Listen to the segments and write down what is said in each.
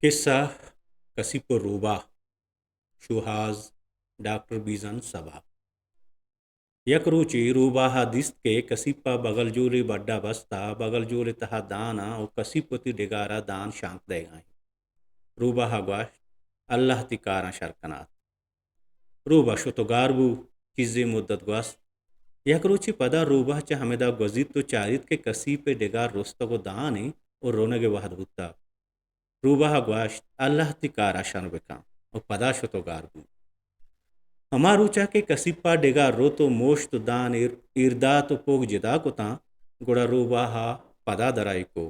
किस्सा कसिप रूबा शुहाज डॉक्टर बीजन सभा यक रुचि रूबाहा दिस्त के कसिप्पा बगलजूरी बड्डा बस्ता बगलजूरी तहा दाना और कसिपति डिगारा दान शांत देगाई रूबाहा ग्वाश अल्लाह तिकारा शरकनात रूबा शुतगारबू चिज़्ज़ी मुद्दत ग्वास्त यक रुचि पदा रूबा च हमेदा गजित तो चारित के कसीपे डिगार रोस्तगो दाने और रोनगे वहद हुत्ता रूबाहा ग्वाश अल्लाह तिकारा शन बेका और पदा शुतगारबू हमारूचा के कसिप्पा डेगा रो तो मोश्त दान इर्दा तो पोग जिदा को ता गुड़ा रूबाहा पदा दराई को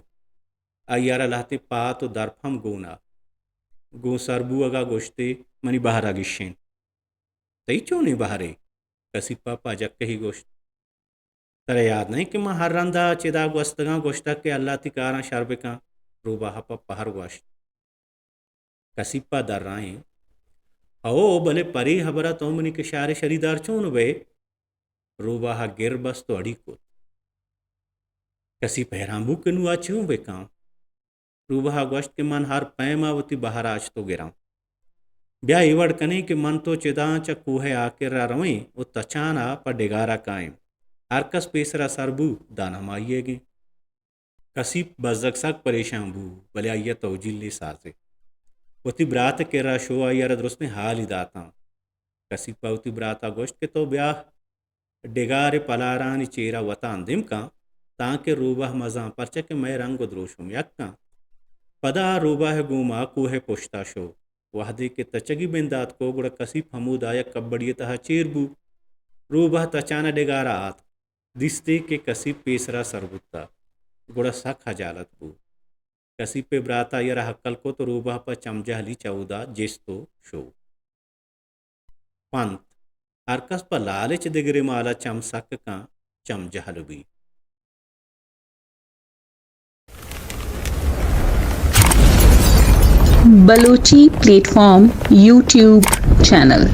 अय्यारा लाते पा तो दरफम गोना गो सरबू अगा गोश्ते मनी बहरा गिशें तई चो नहीं बहरे कसिप्पा पाजक के ही गोश्त तरे याद नहीं कि मैं हर रंदा चिदा गोस्तगा गोश्ता के अल्लाह तिकारा शरबेका रूबाहा पहर गोश्त कसिप्पा दर्राएं ओ भले परी हबरा तोमनी के शारे शरीदार चोन वे रूबाहा गिर बस तो अड़ी को कसी पहराबू के नुआ चूं बेका रूबाहा गोश्त के मन हर पैमावती बाहर आज तो गिरा ब्या इवड़ कने के मन तो चिदा चूहे आकिरा रवें वो तचाना पर डिगारा कायम आरकस पेसरा सरबू दाना माइएगे कसीप बजक सक परेशान बू भले आइया तो जिले साजे वती ब्रात के रा शो आयर दुरुस्त हाल ही दाता कसिप्पा उती ब्राता गोश्त के तो ब्याह डिगारे पलारानी चेरा वतान दिम का ताके रूबाह मजा परचा के मैं रंग द्रोशुम यक्का पदा रूबाह गुमा कुहे पुश्ता शो वहदे के तचगी बिंदात को गुड़ा कसिप हमूद आया कब्बड़िए तहा चेरबू रूबाह तचाना डिगारा आत दिस्ते के कसिप पेसरा सरबुत्ता गुड़ा सख हजालत बू कसिपे ब्राता यरा हक्कल को तो रूबाह पर चमजहली चौदा जेस्तो शो पंत अरकस पर लालच दिगरे माला चम सक का चमजहल भी बलोची प्लेटफॉर्म यूट्यूब चैनल।